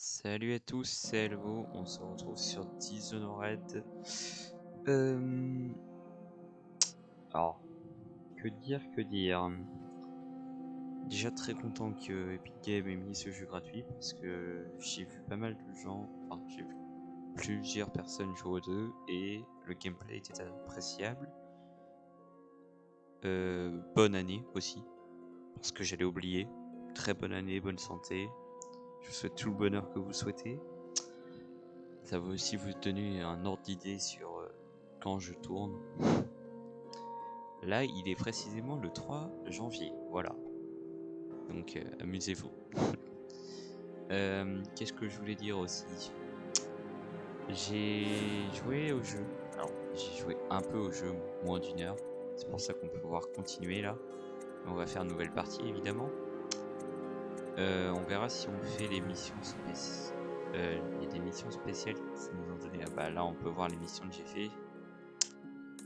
Salut à tous, c'est Elvo, on se retrouve sur Dishonored. Alors, que dire. Déjà très content que Epic Games ait mis ce jeu gratuit parce que j'ai vu pas mal de gens, enfin j'ai vu plusieurs personnes jouer aux deux et le gameplay était appréciable. Bonne année aussi, parce que j'allais oublier. Très bonne année, bonne santé. Je vous souhaite tout le bonheur que vous souhaitez. Ça va aussi vous donner un ordre d'idée sur quand je tourne. Là, il est précisément le 3 janvier, voilà. Donc amusez-vous. Qu'est-ce que je voulais dire aussi? J'ai joué au jeu. Alors, j'ai joué un peu au jeu, moins d'une heure. C'est pour ça qu'on peut pouvoir continuer là. On va faire une nouvelle partie évidemment. On verra si on fait les missions spéciales. Il y a des missions spéciales qui nous ont donné. Ah bah là, on peut voir les missions que j'ai fait.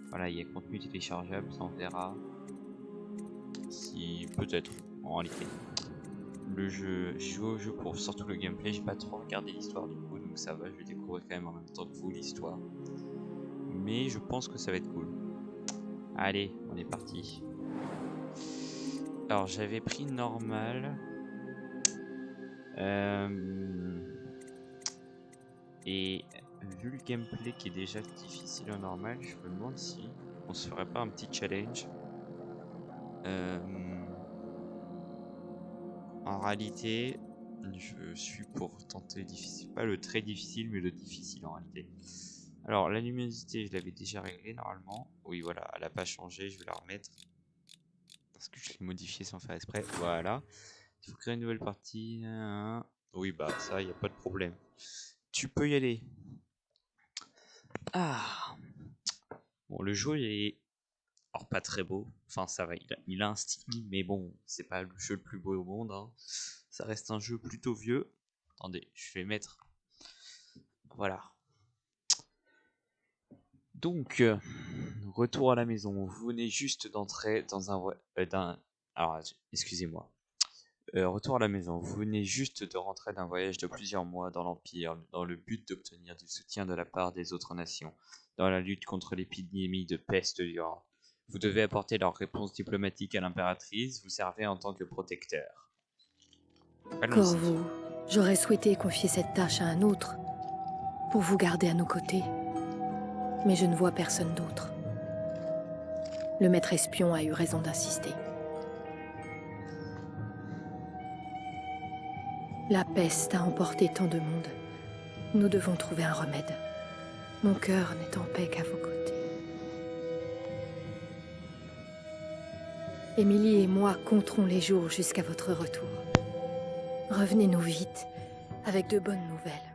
Voilà, il y a contenu téléchargeable, ça on verra. Si peut-être en réalité. Le jeu, j'ai joué au jeu pour surtout le gameplay, j'ai pas trop regardé l'histoire du coup, donc ça va, je vais découvrir quand même en même temps que vous l'histoire. Mais je pense que ça va être cool. Allez, on est parti. Alors j'avais pris normal. Et vu le gameplay qui est déjà difficile en normal, je me demande si on se ferait pas un petit challenge. En réalité, je suis pour tenter difficile, pas le très difficile, mais le difficile en réalité. Alors la luminosité, je l'avais déjà réglée normalement. Oui, voilà, elle n'a pas changé, je vais la remettre parce que je l'ai modifiée sans faire exprès. Voilà. Il faut créer une nouvelle partie. Oui, bah ça, il n'y a pas de problème. Tu peux y aller. Ah. Bon, le jeu est alors pas très beau. Enfin, ça va, il a un style, mais bon, c'est pas le jeu le plus beau au monde. Hein. Ça reste un jeu plutôt vieux. Attendez, je vais mettre. Voilà. Donc, retour à la maison. Vous venez juste d'entrer dans alors, excusez-moi. Retour à la maison. Vous venez juste de rentrer d'un voyage de plusieurs mois dans l'Empire, dans le but d'obtenir du soutien de la part des autres nations, dans la lutte contre l'épidémie de peste dure. Vous devez apporter leur réponse diplomatique à l'impératrice. Vous servez en tant que protecteur. Corvo, j'aurais souhaité confier cette tâche à un autre, pour vous garder à nos côtés. Mais je ne vois personne d'autre. Le maître espion a eu raison d'insister. La peste a emporté tant de monde. Nous devons trouver un remède. Mon cœur n'est en paix qu'à vos côtés. Émilie et moi compterons les jours jusqu'à votre retour. Revenez-nous vite, avec de bonnes nouvelles.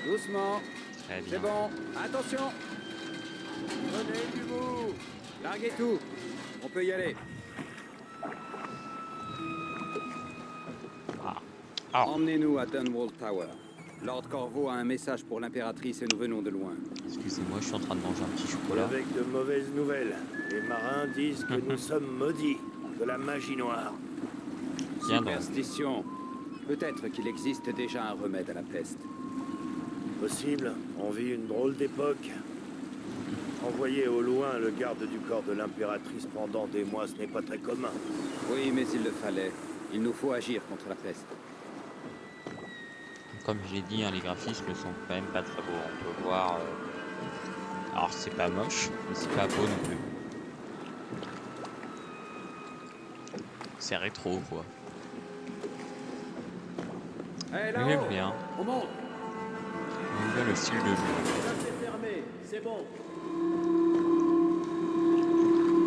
Doucement. C'est bon. Attention. Prenez du bout. Larguez tout. On peut y aller. Emmenez-nous à Dunwall Tower. Lord Corvo a un message pour l'impératrice et nous venons de loin. Excusez-moi, je suis en train de manger un petit chocolat. Avec de mauvaises nouvelles. Les marins disent que nous sommes maudits de la magie noire. Superstition. Peut-être qu'il existe déjà un remède à la peste. Possible, on vit une drôle d'époque. Envoyer au loin le garde du corps de l'impératrice pendant des mois, ce n'est pas très commun. Oui, mais il le fallait. Il nous faut agir contre la peste. Comme je l'ai dit, hein, les graphismes sont quand même pas très beaux. On peut voir... Alors c'est pas moche, mais c'est pas beau non plus. C'est rétro quoi. Hey, J'aime bien. On monte. J'aime bien le style de jeu. C'est fermé. C'est bon.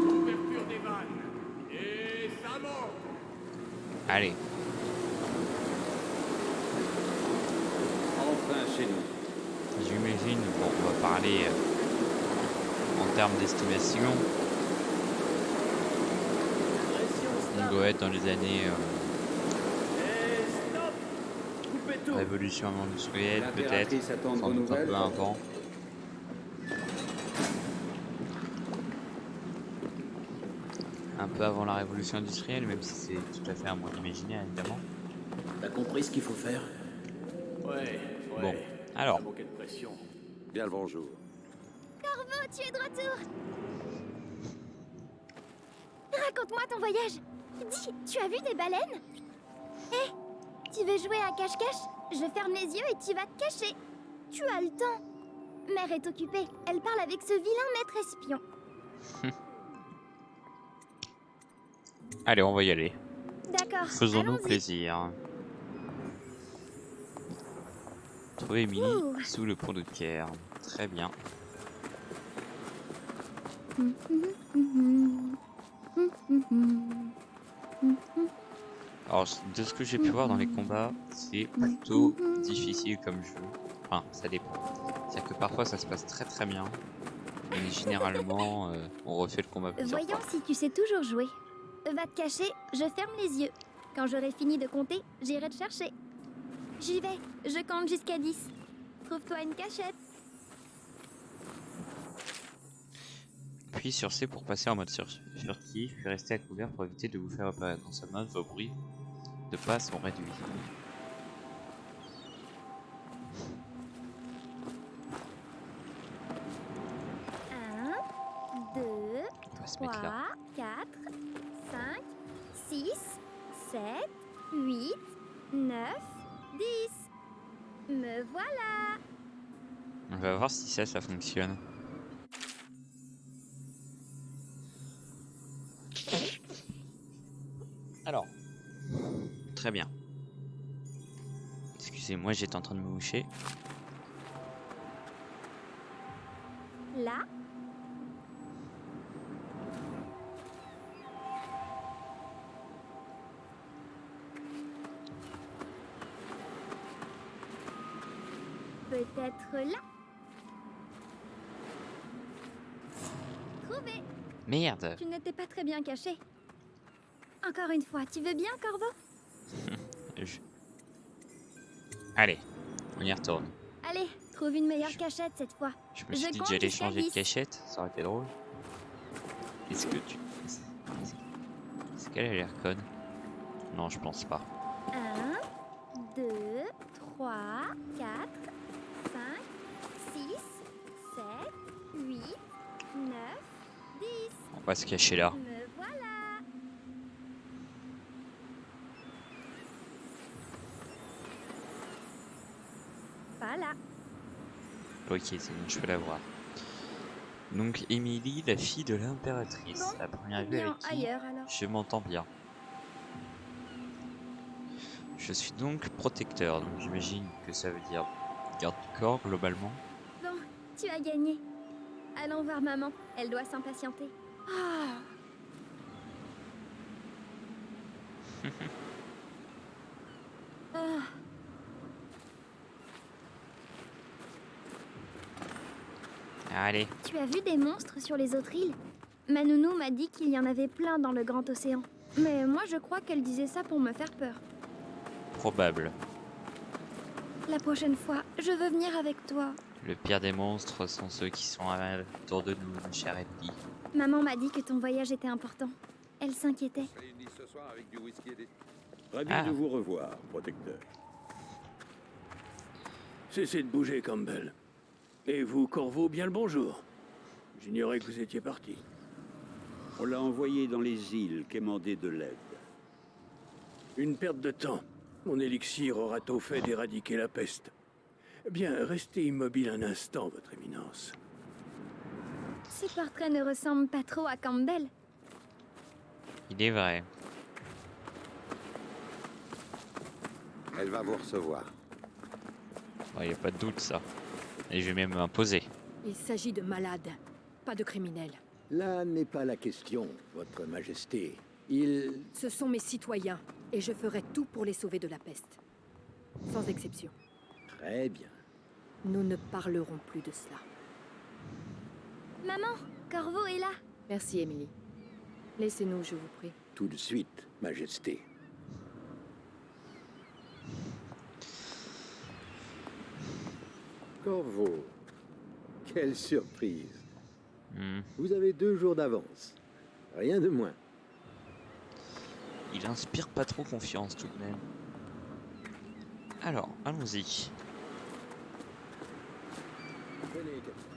Ouverture des vannes. Et ça monte. Allez. Enfin chez nous. J'imagine, bon, on va parler en termes d'estimation. On doit être dans les années révolution industrielle peut-être, sans doute un peu avant. un peu avant la révolution industrielle, même si c'est tout à fait un monde imaginaire évidemment. T'as compris ce qu'il faut faire? Ouais, Bon, alors, ça manquait de pression. Bien le bonjour. Corvo, tu es de retour. Raconte-moi ton voyage. Dis, tu as vu des baleines? Hé, tu veux jouer à cache-cache? Je ferme les yeux et tu vas te cacher. Tu as le temps. Mère est occupée. Elle parle avec ce vilain maître espion. allez, on va y aller. D'accord, Faisons-nous allons-y. plaisir. Trouver Emily Ouh. sous le pont de Caire. Très bien. Alors, de ce que j'ai pu voir dans les combats, c'est plutôt difficile comme jeu. Enfin, ça dépend. C'est-à-dire que parfois ça se passe très très bien. Mais généralement, on refait le combat plusieurs Voyons fois. si tu sais toujours jouer. Va te cacher, je ferme les yeux. Quand j'aurai fini de compter, j'irai te chercher. J'y vais, je compte jusqu'à 10. Trouve-toi une cachette. Puis sur C pour passer en mode furtif, puis rester à couvert pour éviter de vous faire apparaître dans sa main. Vos bruits de pas sont réduits. Un, 2, On va se mettre 3, là. 4, 5, 6, 7, 8, 9, 10. Me voilà. On va voir si ça fonctionne. Alors, très bien. Excusez-moi, j'étais en train de me moucher. Là. Peut-être là. Trouvé. Merde. Tu n'étais pas très bien caché. Encore une fois, tu veux bien, Corvo? Je- Allez, on y retourne. Allez, trouve une meilleure cachette cette fois. Je me suis Je dit que compte j'allais jusqu'à changer de 10. cachette, ça aurait été drôle. Est-ce qu'elle a l'air conne? Non, je pense pas. 1, 2, 3, 4, 5, 6, 7, 8, 9, 10. On va se cacher là. Me voilà. Voilà. Ok, c'est bon, je peux la voir. Donc, Émilie, la fille de l'impératrice. Bon, La première vue Bien avec qui ailleurs alors. je m'entends bien. Je suis donc protecteur, donc j'imagine que ça veut dire garde du corps globalement. Bon, tu as gagné. Allons voir maman, elle doit s'impatienter. Ah. Ah. Allez, Tu as vu des monstres sur les autres îles? Ma nounou m'a dit qu'il y en avait plein dans le grand océan. Mais moi je crois qu'elle disait ça pour me faire peur. probable. La prochaine fois, je veux venir avec toi. Le pire des monstres sont ceux qui sont autour de nous, ma chère Emily. Maman m'a dit que ton voyage était important. Elle s'inquiétait. Ravi Ah. de vous revoir, protecteur. Cessez de bouger, Campbell. Et vous, Corvo, bien le bonjour. J'ignorais que vous étiez parti. On l'a envoyé dans les îles quémander de l'aide. Une perte de temps. Mon élixir aura tôt fait d'éradiquer la peste. Bien, restez immobile un instant, votre éminence. Ce portrait ne ressemble pas trop à Campbell. Il est vrai. Elle va vous recevoir. Il n'y a pas de doute, ça. Et je vais même m'imposer. Il s'agit de malades, pas de criminels. Là n'est pas la question, votre majesté. Ce sont mes citoyens, et je ferai tout pour les sauver de la peste. Sans exception. Très bien. Nous ne parlerons plus de cela. Maman, Corvo est là. Merci, Émilie. Laissez-nous, je vous prie. Tout de suite, majesté. Corvo, quelle surprise. Hmm. Vous avez 2 jours d'avance. Rien de moins. il inspire pas trop confiance tout de même. Alors, allons-y.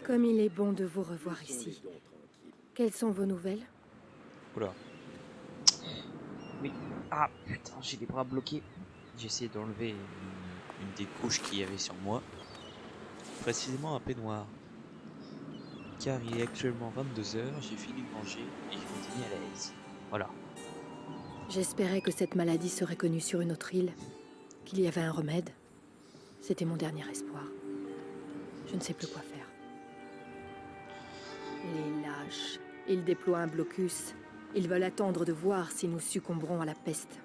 Comme il est bon de vous revoir ici. Quelles sont vos nouvelles? Oula. Oui. Ah putain, j'ai les bras bloqués. J'ai essayé d'enlever une des couches qu'il y avait sur moi. Précisément un peignoir. Car il est actuellement 22 h, j'ai fini de manger et je me dîner à l'aise. Voilà. J'espérais que cette maladie serait connue sur une autre île, qu'il y avait un remède. C'était mon dernier espoir. Je ne sais plus quoi faire. Les lâches. Ils déploient un blocus. Ils veulent attendre de voir si nous succomberons à la peste.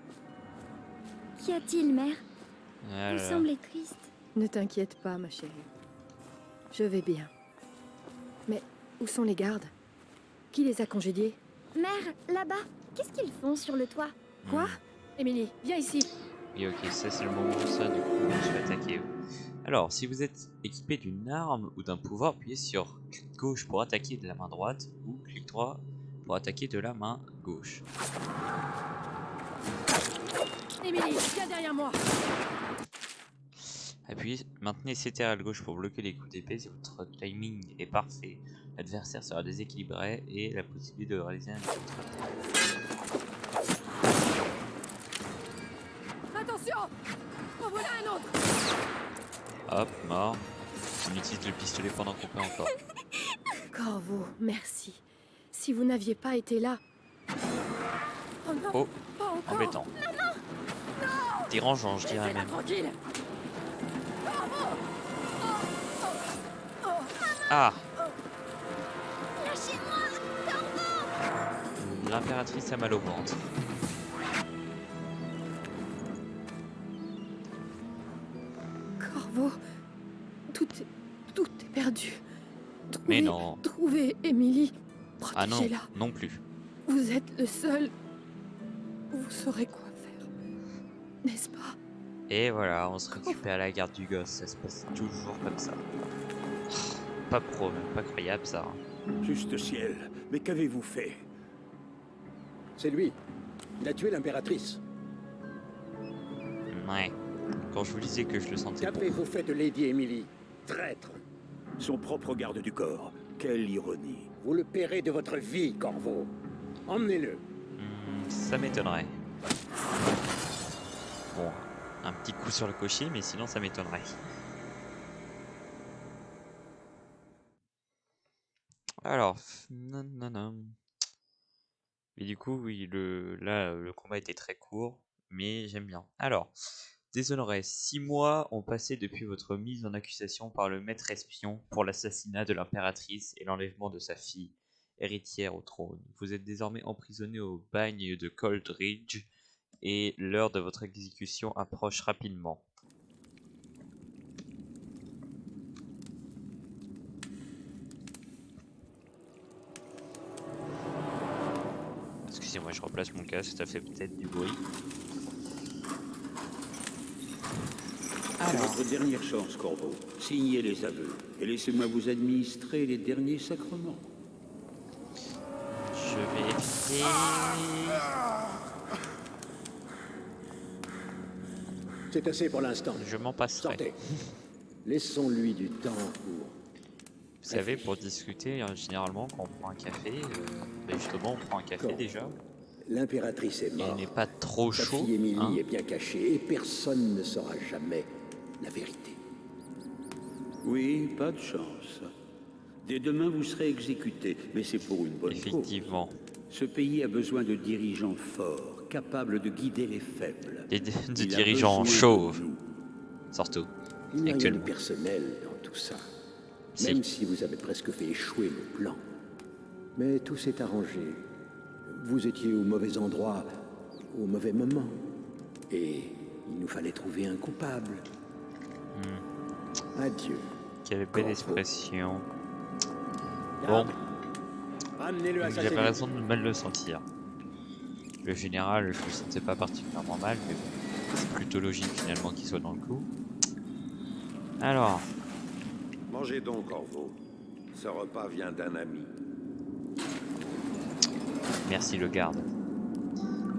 Qu'y a-t-il, mère? Ah Vous là là. semblez triste. Ne t'inquiète pas, ma chérie. Je vais bien. Mais où sont les gardes? Qui les a congédiés? Mère, là-bas, qu'est-ce qu'ils font sur le toit? Quoi? Émilie, viens ici. Oui, ok, ça c'est le moment où ça, du coup, je vais attaquer. Alors, si vous êtes équipé d'une arme ou d'un pouvoir, appuyez sur clic gauche pour attaquer de la main droite ou clic droit pour attaquer de la main gauche. Émilie, viens derrière moi. Appuyez, maintenez CTRL gauche pour bloquer les coups d'épée si votre timing est parfait. L'adversaire sera déséquilibré et la possibilité de réaliser un contre-attaque. Attention! En voilà un autre! Hop, mort. On utilise le pistolet pendant qu'on peut encore. Corvo, merci. Si vous n'aviez pas été là... Oh non, Oh, pas encore. embêtant. Dérangeant, je dirais Laissez-la même. tranquille. Ah! Lâchez-moi! L'impératrice a mal au ventre. Corvo, tout est perdu. Mais non. Trouvez Émilie. Ah non, Protégez-la. non plus. Vous êtes le seul. Vous saurez quoi faire. N'est-ce pas? Et voilà, on se récupère à la garde du gosse, ça se passe toujours comme ça. Pas pas croyable ça. Juste ciel, mais qu'avez-vous fait? C'est lui. Il a tué l'impératrice. Ouais. Quand je vous disais que je le sentais bon. Qu'avez-vous fait de Lady Emily? Traître. Son propre garde du corps. Quelle ironie. Vous le paierez de votre vie, Corvo. Emmenez-le. Ça m'étonnerait. Bon, un petit coup sur le cocher, mais sinon ça m'étonnerait. Alors, non. Et du coup, oui, le combat était très court, mais j'aime bien. Alors, Déshonoré, 6 mois ont passé depuis votre mise en accusation par le maître espion pour l'assassinat de l'impératrice et l'enlèvement de sa fille, héritière au trône. Vous êtes désormais emprisonné au bagne de Coldridge et l'heure de votre exécution approche rapidement. Excusez-moi, je replace mon casque, ça fait peut-être du bruit. C'est votre dernière chance, Corvo. Signez les aveux et laissez-moi vous administrer les derniers sacrements. Je vais éviter. C'est assez pour l'instant. Je m'en passerai. Sortez. Laissons-lui du temps pour... Vous savez, pour discuter, généralement, quand on prend un café, justement, on prend un café déjà. L'impératrice est Et morte. il n'est pas trop Sa chaud. fille Émilie Hein. est bien cachée et personne ne saura jamais la vérité. Oui, pas de chance. Dès demain, vous serez exécuté, mais c'est pour une bonne cause. Effectivement. Ce pays a besoin de dirigeants forts, capables de guider les faibles. De Il a dirigeants besoin de chauves, nous. surtout. Il n'y a rien de Actuellement. personnel dans tout ça. Si. Même si vous avez presque fait échouer le plan. Mais tout s'est arrangé. Vous étiez au mauvais endroit, au mauvais moment. Et il nous fallait trouver un coupable. Adieu. Quelle belle Corvo. expression. Bon, Ramenez-le à sa j'avais cellule. raison de mal le sentir. Le général, je le sentais pas particulièrement mal, mais bon, c'est plutôt logique finalement qu'il soit dans le coup. Alors, Mangez donc, Corvo. Ce repas vient d'un ami. merci le garde.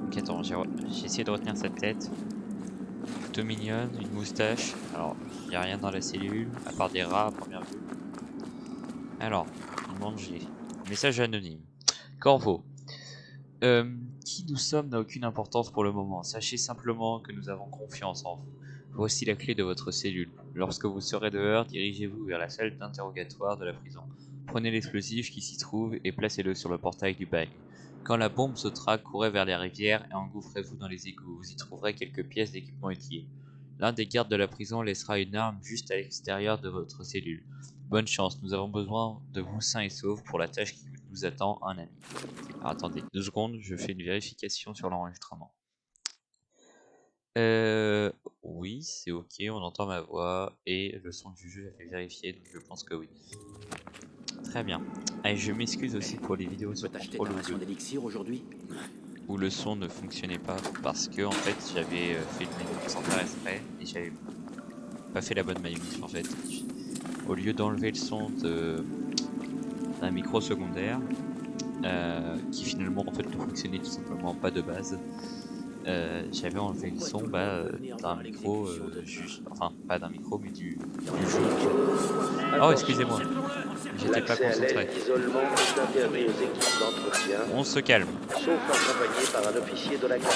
Donc attends, j'ai essayé de retenir cette tête. Plutôt mignonne, une moustache. Alors, il n'y a rien dans la cellule, à part des rats à première vue. Alors, manger. Message anonyme. Corvo. Qui nous sommes n'a aucune importance pour le moment. Sachez simplement que nous avons confiance en vous. Voici la clé de votre cellule. Lorsque vous serez dehors, dirigez-vous vers la salle d'interrogatoire de la prison. Prenez l'explosif qui s'y trouve et placez-le sur le portail du bagne. Quand la bombe sautera, courez vers les rivières et engouffrez-vous dans les égouts. Vous y trouverez quelques pièces d'équipement utiles. L'un des gardes de la prison laissera une arme juste à l'extérieur de votre cellule. Bonne chance, nous avons besoin de vous sains et saufs pour la tâche qui vous attend, un ami. Alors attendez 2 secondes, je fais une vérification sur l'enregistrement. Oui, c'est ok, on entend ma voix et le son du jeu est vérifié, donc je pense que oui. Très bien. Allez, je m'excuse aussi pour les vidéos sur contrôle où le son ne fonctionnait pas parce que en fait j'avais fait une manip sans faire exprès et j'avais pas fait la bonne manip en fait. Au lieu d'enlever le son d'un micro secondaire qui finalement en fait ne fonctionnait tout simplement pas de base, j'avais enlevé le son d'un micro, enfin pas d'un micro mais du jeu. Oh excusez-moi, j'étais pas concentré. On se calme. Sauf accompagné par un officier de la garde.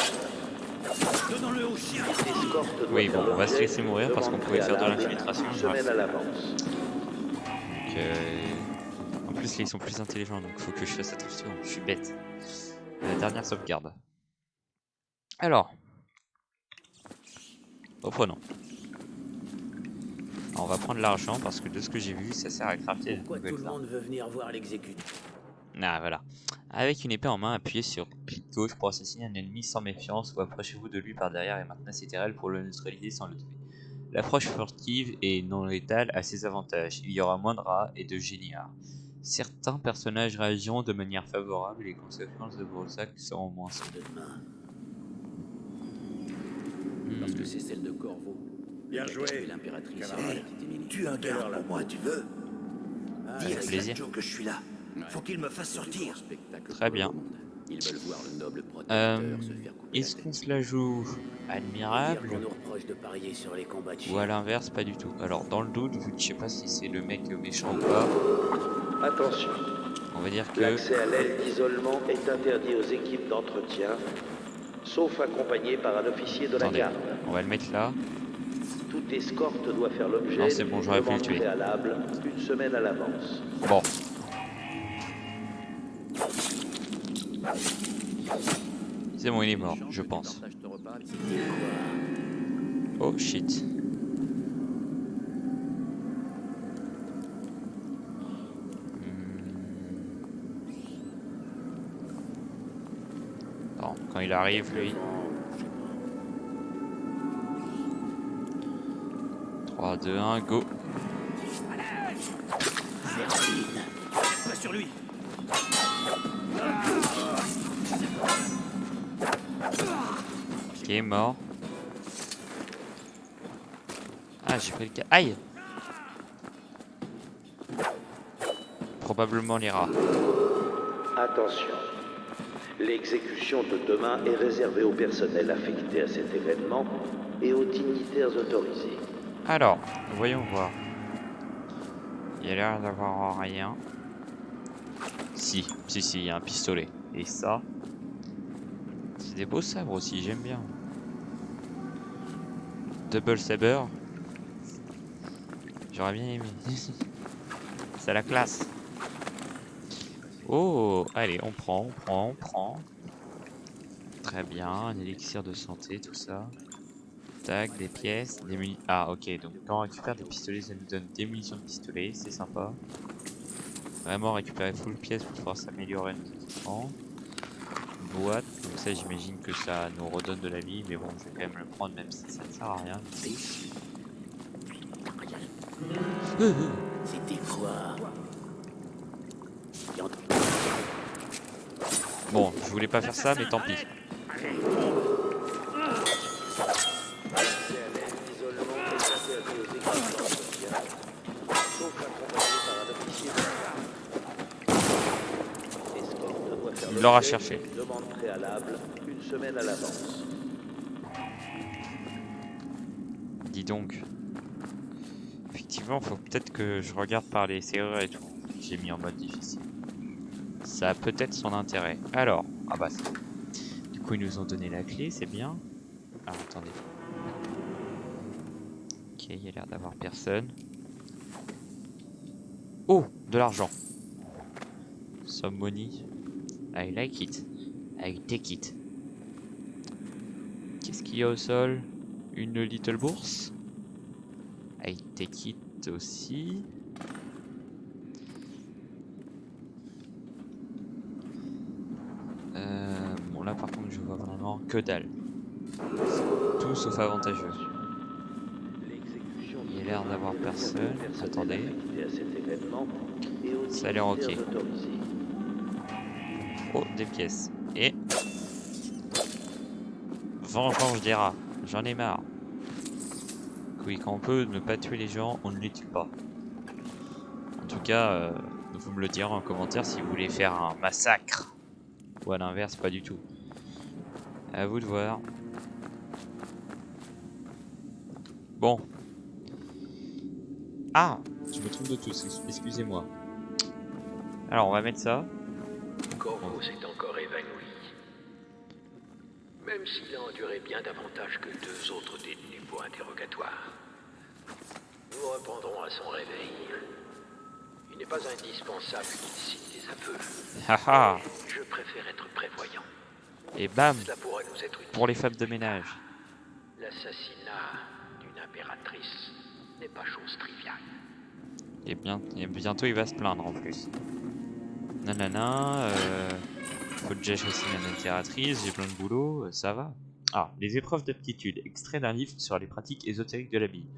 Oui bon, on va se laisser mourir parce qu'on pouvait faire de l'infiltration. En plus là ils sont plus intelligents donc il faut que je fasse attention, je suis bête. Dernière sauvegarde. Alors, reprenons. Alors, on va prendre l'argent parce que de ce que j'ai vu, ça sert à crafter de nouvelles armes. Tout le monde veut venir voir l'exécution. Ah voilà. Avec une épée en main, appuyez sur clic gauche pour assassiner un ennemi sans méfiance ou approchez-vous de lui par derrière et maintenez CTRL pour le neutraliser sans le tuer. L'approche furtive et non létale a ses avantages. Il y aura moins de rats et de géniards. Certains personnages réagiront de manière favorable et les conséquences de vos sacs seront moins sombres. Parce que c'est celle de Corvo. Bien joué, l'impératrice. Tu as un garde pour moi, tu veux? Dis à Sancho que je suis là. Faut qu'il me fasse sortir. Très bien. Ils veulent voir le noble protecteur se faire couper. Est-ce qu'on se la joue admirable On nous reproche de parier sur les combats de ou à l'inverse pas du tout? Alors dans le doute, vu que je sais pas si c'est le mec méchant ou pas, Attention, on va dire que l'accès à l'aile d'isolement est interdit aux équipes d'entretien, sauf accompagné par un officier de la attendez, garde. on va le mettre là. Toute escorte doit faire l'objet Non, c'est bon, j'aurais pu le tuer. préalable une semaine à l'avance. Bon. C'est bon, il est mort, je pense. Oh shit. Attends, quand il arrive, lui. 3, 2, 1, go. Pas sur lui. Ok, mort. Ah, j'ai pris le cas. Aïe! Probablement les rats. Attention, l'exécution de demain est réservée au personnel affecté à cet événement et aux dignitaires autorisés. Alors, voyons voir. Il y a l'air d'avoir rien. Si, il y a un pistolet. Et ça, c'est des beaux sabres aussi, j'aime bien. Double saber. J'aurais bien aimé. C'est la classe. Oh, allez, on prend. Très bien, un élixir de santé, tout ça. Tac, des pièces, des munitions. Ah, ok, donc quand on récupère des pistolets, ça nous donne des munitions de pistolet, c'est sympa. Vraiment récupérer full pièce pour pouvoir s'améliorer notre équipement. Boîte, donc ça j'imagine que ça nous redonne de la vie, mais bon, je vais quand même le prendre même si ça ne sert à rien. C'était quoi? Bon, je voulais pas faire ça, mais tant pis. Il l'aura cherché. Demande préalable, une une semaine à l'avance. Dis donc. Effectivement, faut peut-être que je regarde par les serrures et tout. J'ai mis en mode difficile. Ça a peut-être son intérêt. Alors, ah bah du coup ils nous ont donné la clé, c'est bien. Alors attendez. Ok, il y a l'air d'avoir personne. Oh, de l'argent. Some money. I like it. I take it. Qu'est-ce qu'il y a au sol? Une little bourse. I take it aussi. Bon là par contre je vois vraiment que dalle. Tout sauf avantageux. Il y a l'air d'avoir personne. Attendez. Ça a l'air ok. Oh, des pièces. Et... vengeance des rats. J'en ai marre. Oui, quand on peut ne pas tuer les gens, on ne les tue pas. En tout cas, vous me le direz en commentaire si vous voulez faire un massacre. Ou à l'inverse, pas du tout. À vous de voir. Bon. Ah, je me trompe de tous, excusez-moi. Alors, on va mettre ça. Corvo s'est encore évanoui. Même s'il a enduré bien davantage que 2 autres détenus pour interrogatoire. Nous reprendrons à son réveil. Il n'est pas indispensable qu'il cite des aveux. Haha. Je préfère être prévoyant. Et bam, Cela pourrait nous être utile. pour les femmes de ménage. L'assassinat d'une impératrice n'est pas chose triviale. Et bientôt il va se plaindre en plus. Nanana, faut déjà chasser une impératrice, j'ai plein de boulot, ça va. Ah, les épreuves d'aptitude, extrait d'un livre sur les pratiques ésotériques de la Bible.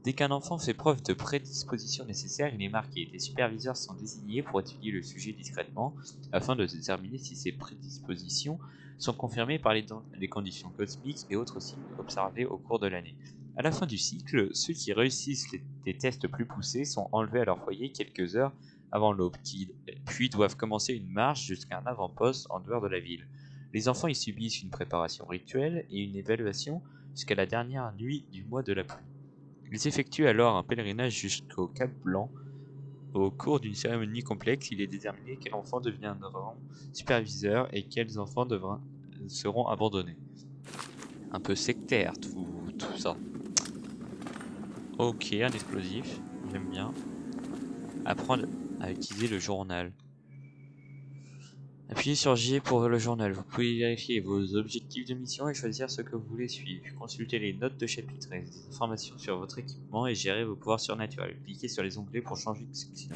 Dès qu'un enfant fait preuve de prédisposition nécessaire, il est marqué. Les superviseurs sont désignés pour étudier le sujet discrètement, afin de déterminer si ces prédispositions sont confirmées par les conditions cosmiques et autres signes observés au cours de l'année. À la fin du cycle, ceux qui réussissent les tests plus poussés sont enlevés à leur foyer quelques heures avant l'aube, puis doivent commencer une marche jusqu'à un avant-poste en dehors de la ville. Les enfants y subissent une préparation rituelle et une évaluation jusqu'à la dernière nuit du mois de la pluie. Ils effectuent alors un pèlerinage jusqu'au Cap Blanc. Au cours d'une cérémonie complexe, il est déterminé quels enfants deviendront superviseurs et quels enfants seront abandonnés. Un peu sectaire tout ça. Ok, un explosif, j'aime bien. Apprendre à utiliser le journal. Appuyez sur J pour le journal. Vous pouvez vérifier vos objectifs de mission et choisir ce que vous voulez suivre. Consultez les notes de chapitre et des informations sur votre équipement et gérer vos pouvoirs surnaturels. Cliquez sur les onglets pour changer de section.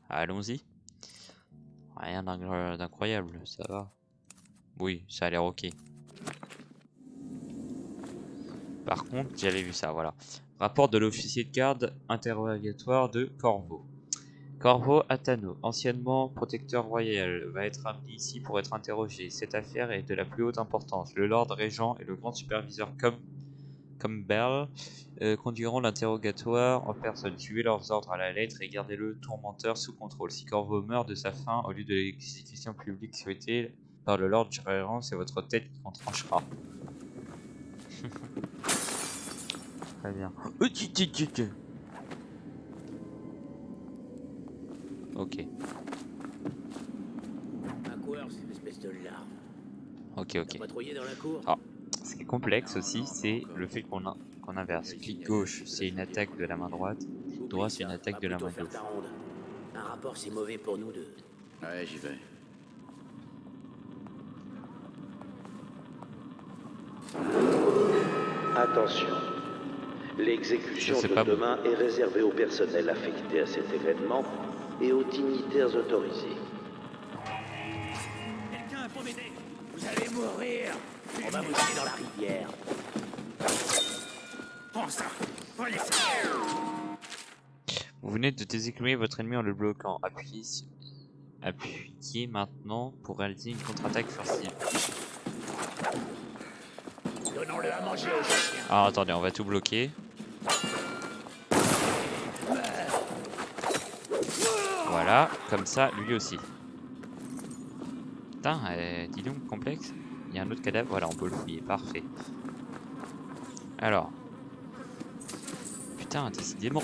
Allons-y. Rien d'incroyable, ça va. Oui, ça a l'air ok. Par contre, j'avais vu ça, voilà. Rapport de l'officier de garde, interrogatoire de Corvo. Corvo Atano, anciennement protecteur royal, va être amené ici pour être interrogé. Cette affaire est de la plus haute importance. Le Lord Régent et le grand superviseur Campbell conduiront l'interrogatoire en personne. Suivez leurs ordres à la lettre et gardez le tourmenteur sous contrôle. Si Corvo meurt de sa faim au lieu de l'exécution publique souhaitée par le Lord Régent, c'est votre tête qu'on tranchera. Très bien. Ok. Un coureur, c'est une espèce de larve. Ok. Patrouiller dans la cour. Ah, ce qui est complexe aussi, c'est le fait qu'on inverse. Clic gauche, c'est une attaque de la main droite. Clic droit, c'est une attaque de la main gauche. Un rapport, c'est mauvais pour nous deux. Ouais, j'y vais. Attention. L'exécution de demain est réservée au personnel affecté à cet événement et aux dignitaires autorisés. Quelqu'un pour m'aider. Vous allez mourir. On va vous jeter dans la rivière. Prends ça. Prenez ça. Vous venez de déséclamer votre ennemi en le bloquant. Appuyez maintenant pour réaliser une contre-attaque furtive. Donnons-le à manger aux chiens. Ah, attendez, on va tout bloquer. Voilà, comme ça, lui aussi. Putain, dis donc, complexe. Il y a un autre cadavre, voilà, on peut le fouiller, parfait. Alors. Putain, décidément.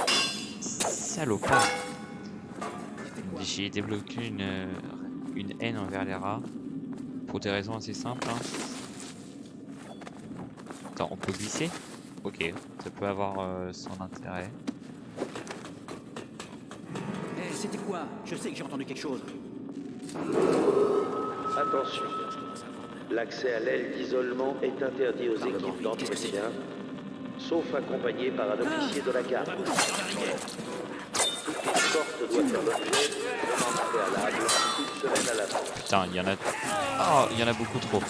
Salopard. J'ai débloqué une haine envers les rats. Pour des raisons assez simples. Hein. Attends, on peut glisser? Ok, ça peut avoir son intérêt. Eh, c'était quoi? Je sais que j'ai entendu quelque chose. Attention. L'accès à l'aile d'isolement est interdit aux équipes d'entretien, sauf accompagnées par un officier de la garde. Toute escorte doit faire l'objet de demandes préalables une semaine à l'avance. Putain, il y en a... Oh, il y en a beaucoup trop.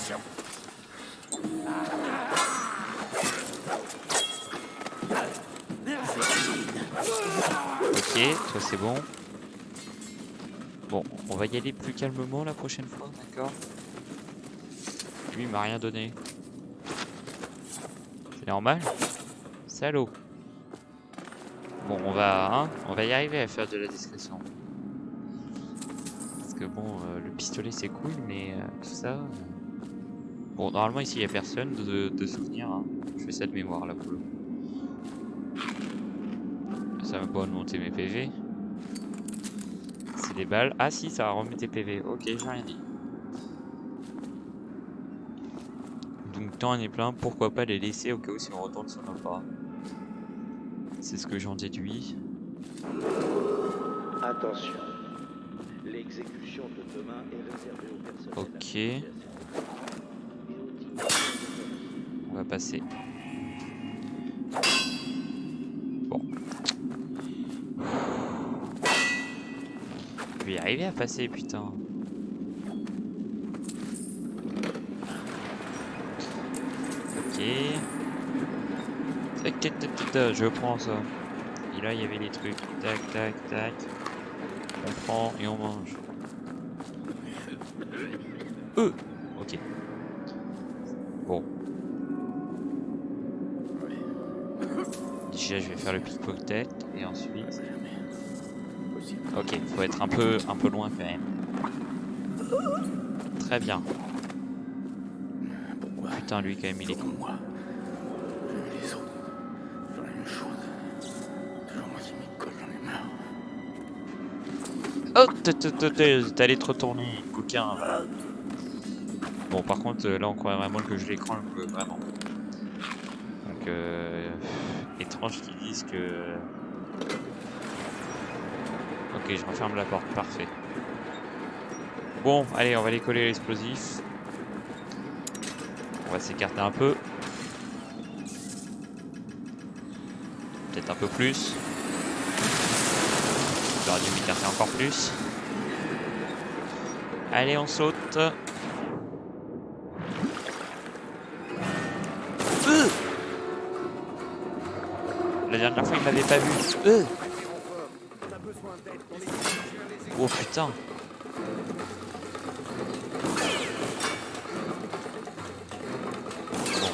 Ok, toi c'est bon. Bon, on va y aller plus calmement la prochaine fois, d'accord? Lui il m'a rien donné. C'est normal? Salaud. Bon, on va y arriver à faire de la discrétion. Parce que bon, le pistolet c'est cool, mais tout ça... Bon, normalement ici il n'y a personne de souvenir. Hein. Je fais ça de mémoire là pour le coup. Ça va pas monter mes PV. C'est des balles. Ah si, ça va remettre tes PV. Ok, j'ai rien dit. Donc temps en est plein, pourquoi pas les laisser au cas où si on retourne sur nos pas. C'est ce que j'en déduis. Attention. L'exécution de demain est réservée aux personnes. Ok. On va passer. Bon. Je vais y arriver à passer, putain. Ok. Je prends ça. Et là, il y avait des trucs. Tac, tac, tac. On prend et on mange. Ok. Bon. Déjà, je vais faire le pickpocket et ensuite. Ok, faut être un peu loin quand même. Très bien. Putain, lui quand même, il est con. Les autres, j'en ai une chose. Toujours moi qui m'y colle, j'en ai marre. Oh, t'es allé te retourner, coquin. Bon, par contre, là, on croirait vraiment que je l'écran, vraiment. Donc, étrange qu'ils disent que... Ok, je referme la porte, parfait. Bon, allez, on va aller coller l'explosif. On va s'écarter un peu. Peut-être un peu plus. J'aurais dû m'écarter encore plus. Allez, on saute. La dernière fois, il m'avait pas vu. Oh putain. Bon,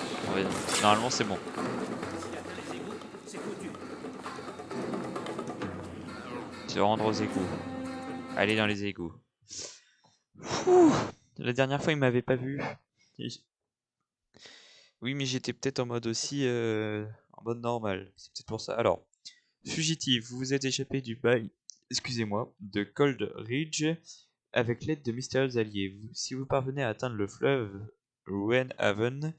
normalement c'est bon. Se rendre aux égouts. Aller dans les égouts. Ouh, la dernière fois il m'avait pas vu. Oui mais j'étais peut-être en mode aussi en mode normal. C'est peut-être pour ça. Alors, fugitif, vous vous êtes échappé du bail, excusez-moi, de Cold Ridge avec l'aide de mystérieux alliés. Si vous parvenez à atteindre le fleuve Ruinhaven,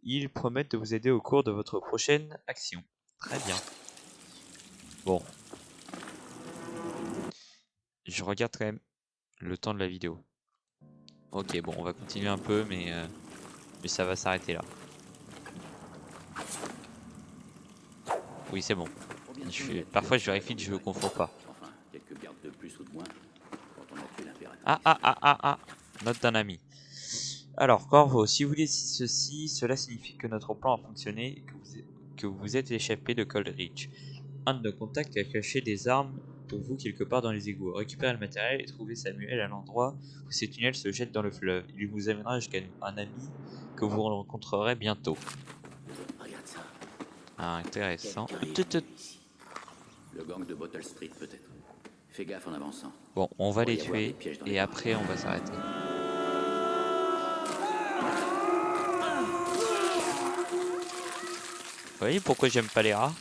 ils promettent de vous aider au cours de votre prochaine action. Très bien. Bon. Je regarde quand même le temps de la vidéo. Ok, bon, on va continuer un peu, mais ça va s'arrêter là. Oui, c'est bon. Parfois, je vérifie que je ne confonds pas. Ah. Note d'un ami. Alors, Corvo, si vous dites ceci, cela signifie que notre plan a fonctionné et que vous vous êtes échappé de Cold Ridge. Un de nos contacts a caché des armes pour vous quelque part dans les égouts. Récupérez le matériel et trouvez Samuel à l'endroit où ces tunnels se jettent dans le fleuve. Il vous amènera jusqu'à un ami que vous rencontrerez bientôt. Regarde ça. Ah, intéressant. Le gang de Bottle Street, peut-être. Fais gaffe en avançant. Bon, on va les tuer et après on va s'arrêter. voyez pourquoi j'aime pas les rats?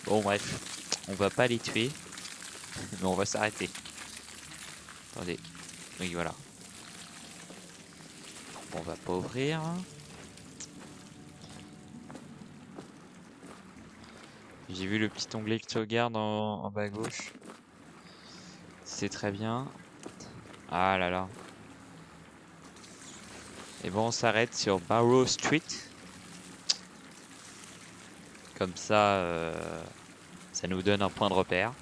Bon bref, on va pas les tuer, mais on va s'arrêter. Attendez, oui voilà. On va pas ouvrir. J'ai vu le petit onglet sauvegarde en bas à gauche. C'est très bien. Ah là là. Et bon, on s'arrête sur Barrow Street. Comme ça, ça nous donne un point de repère.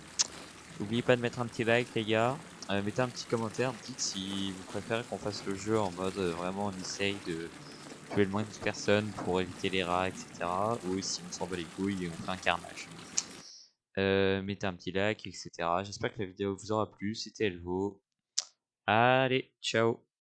N'oubliez pas de mettre un petit like, les gars. Mettez un petit commentaire. Dites si vous préférez qu'on fasse le jeu en mode vraiment on essaye de tuer le moins de personnes pour éviter les rats, etc. Ou si on s'en bat les couilles et on fait un carnage. Mettez un petit like, etc. J'espère que la vidéo vous aura plu. C'était Elvo. Allez, ciao!